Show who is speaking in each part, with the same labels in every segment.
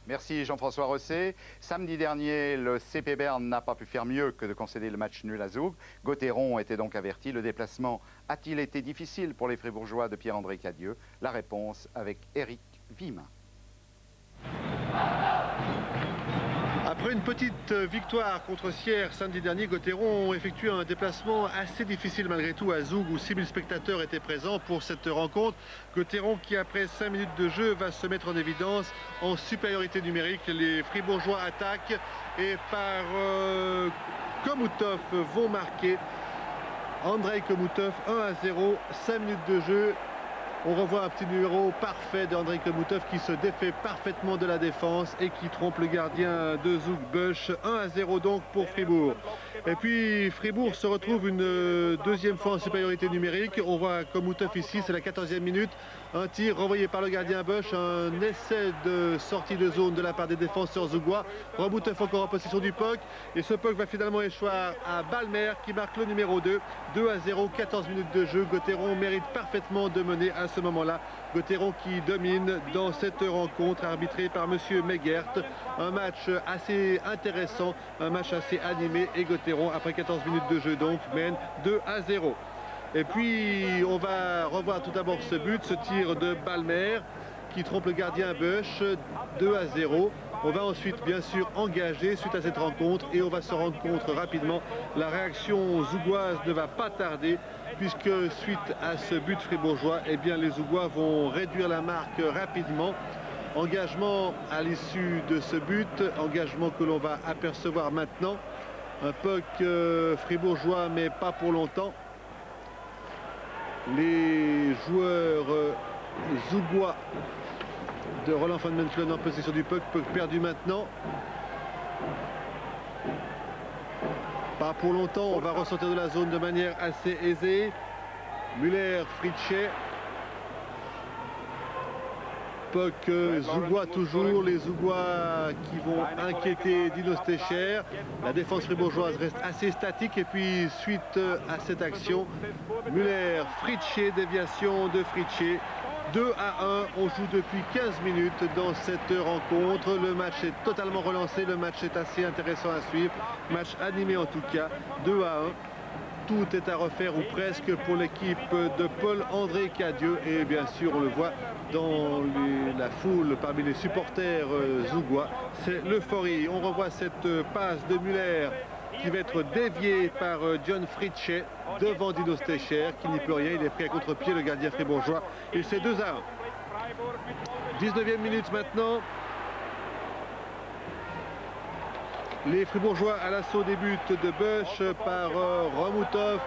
Speaker 1: Merci Jean-François Rosset. Samedi dernier, le CP Berne n'a pas pu faire mieux que de concéder le match nul à Zoug. Gauthieron était donc averti. Le déplacement a-t-il été difficile pour les Fribourgeois de Pierre-André Cadieux? La réponse avec Éric Vime.
Speaker 2: Après une petite victoire contre Sierre samedi dernier, Gauthieron a effectué un déplacement assez difficile malgré tout à Zoug où 6000 spectateurs étaient présents pour cette rencontre. Gauthieron qui après 5 minutes de jeu va se mettre en évidence en supériorité numérique. Les Fribourgeois attaquent et par Komoutov vont marquer. Andrei Komoutov 1-0, 5 minutes de jeu. On revoit un petit numéro parfait d'Andrei Komoutov qui se défait parfaitement de la défense et qui trompe le gardien de Zoug Bush. 1-0 donc pour Fribourg. Et puis Fribourg se retrouve une deuxième fois en supériorité numérique. On voit Komoutov ici, c'est la 14e minute. Un tir renvoyé par le gardien Bush, un essai de sortie de zone de la part des défenseurs zougois. Komoutov encore en possession du puck. Et ce puck va finalement échoir à Balmer qui marque le numéro 2. 2-0, 14 minutes de jeu. Gauthieron mérite parfaitement de mener à ce moment-là. Gauthieron qui domine dans cette rencontre arbitrée par monsieur Megert. Un match assez intéressant, un match assez animé et Gauthieron après 14 minutes de jeu donc mène 2-0. Et puis on va revoir tout d'abord ce but, ce tir de Balmer qui trompe le gardien Bush, 2-0. On va ensuite bien sûr engager suite à cette rencontre et on va se rendre compte rapidement. La réaction zougoise ne va pas tarder puisque suite à ce but fribourgeois, eh bien les Zougois vont réduire la marque rapidement. Engagement à l'issue de ce but, engagement que l'on va apercevoir maintenant. Un puck fribourgeois mais pas pour longtemps. Les joueurs zougois de Roland van Mechelen en possession du puck perdu maintenant. Pas pour longtemps, on va ressortir de la zone de manière assez aisée. Müller, Fritsche. Puck zougois toujours, les Zougois qui vont inquiéter Dino Stecher. La défense fribourgeoise reste assez statique et puis suite à cette action, Müller, Fritsche, déviation de Fritsche. 2-1, on joue depuis 15 minutes dans cette rencontre. Le match est totalement relancé, le match est assez intéressant à suivre. Match animé en tout cas, 2-1. Tout est à refaire ou presque pour l'équipe de Paul-André Cadieux. Et bien sûr, on le voit dans la foule parmi les supporters zougois. C'est l'euphorie. On revoit cette passe de Müller qui va être déviée par John Fritsche devant Dino Stecher qui n'y peut rien. Il est pris à contre-pied, le gardien fribourgeois. Et c'est 2-1. 19e minute maintenant. Les Fribourgeois à l'assaut des buts de Bush par Romoutov,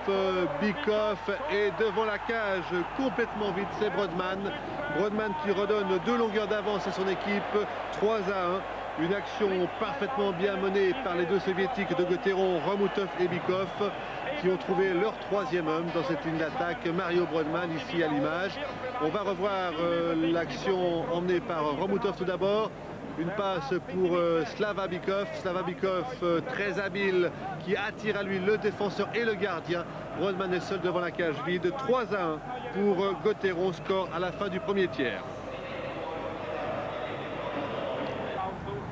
Speaker 2: Bikoff et devant la cage complètement vide, c'est Brodman. Brodman qui redonne 2 longueurs d'avance à son équipe, 3-1. Une action parfaitement bien menée par les deux soviétiques de Gauthieron, Romoutov et Bikoff qui ont trouvé leur 3e homme dans cette ligne d'attaque, Mario Brodman ici à l'image. On va revoir l'action emmenée par Romoutov tout d'abord. Une passe pour Slava Bikoff. Slava Bikoff très habile qui attire à lui le défenseur et le gardien. Brodman est seul devant la cage vide. 3-1 pour Gauthieron, score à la fin du premier tiers.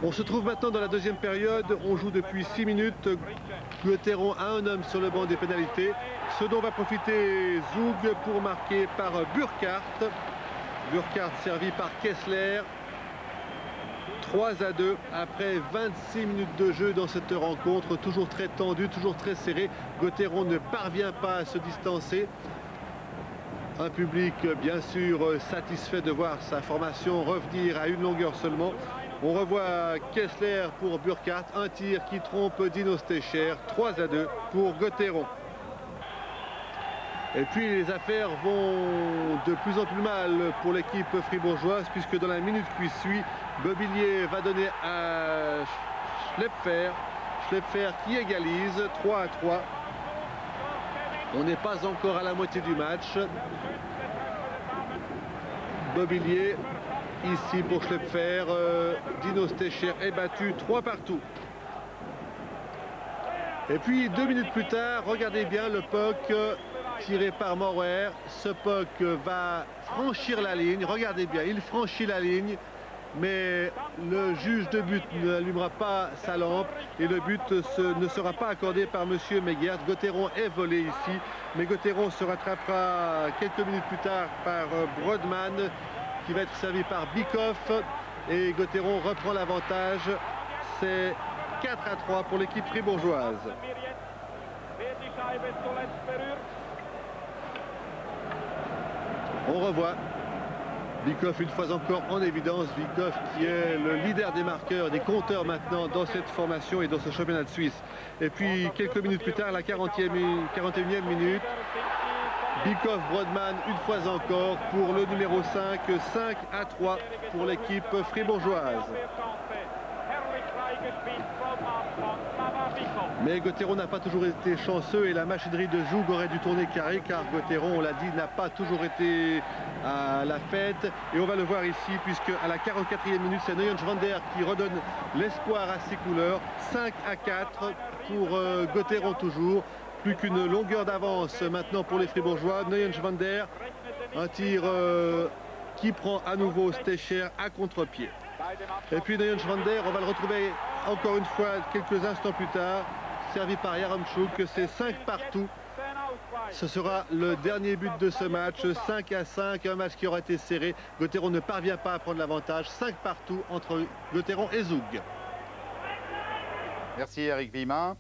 Speaker 2: On se trouve maintenant dans la deuxième période. On joue depuis 6 minutes. Gauthieron a un homme sur le banc des pénalités. Ce dont va profiter Zoug pour marquer par Burkhardt. Burkhardt servi par Kessler. 3-2 après 26 minutes de jeu dans cette rencontre, toujours très tendue, toujours très serrée. Gauthieron ne parvient pas à se distancer. Un public bien sûr satisfait de voir sa formation revenir à une longueur seulement. On revoit Kessler pour Burkhardt, un tir qui trompe Dino Stecher, 3-2 pour Gauthieron. Et puis les affaires vont de plus en plus mal pour l'équipe fribourgeoise puisque dans la minute qui suit, Bobillier va donner à Schlepfer. Schlepfer qui égalise 3-3. On n'est pas encore à la moitié du match. Bobillier ici pour Schlepfer. Dino Stecher est battu 3-3. Et puis 2 minutes plus tard, regardez bien le puck tiré par Maurer. Ce puck va franchir la ligne. Regardez bien, il franchit la ligne. mais le juge de but n'allumera pas sa lampe et le but ne sera pas accordé par monsieur Meguert. Gauthieron est volé ici, mais Gauthieron se rattrapera quelques minutes plus tard par Brodman, qui va être servi par Bikoff, et Gauthieron reprend l'avantage. C'est 4-3 pour l'équipe fribourgeoise. On revoit Bikoff une fois encore en évidence. Bikoff qui est le leader des marqueurs, des compteurs maintenant dans cette formation et dans ce championnat de Suisse. Et puis quelques minutes plus tard, la 41e minute, Bikoff, Brodman une fois encore pour le numéro 5, 5-3 pour l'équipe fribourgeoise. Mais Gauthieron n'a pas toujours été chanceux et la machinerie de Zoug aurait dû tourner carré, car Gauthieron, on l'a dit, n'a pas toujours été à la fête. Et on va le voir ici, puisque à la 44e minute, c'est Neuenschwander qui redonne l'espoir à ses couleurs. 5-4 pour Gauthieron toujours. Plus qu'une longueur d'avance maintenant pour les Fribourgeois. Neuenschwander, un tir qui prend à nouveau Stecher à contre-pied. Et puis Neuenschwander, on va le retrouver encore une fois quelques instants plus tard, servi par Yaremchuk. C'est 5 partout. Ce sera le dernier but de ce match, 5-5, un match qui aura été serré. Gauthieron ne parvient pas à prendre l'avantage, 5 partout entre Gauthieron et Zoug.
Speaker 1: Merci Eric Vimin.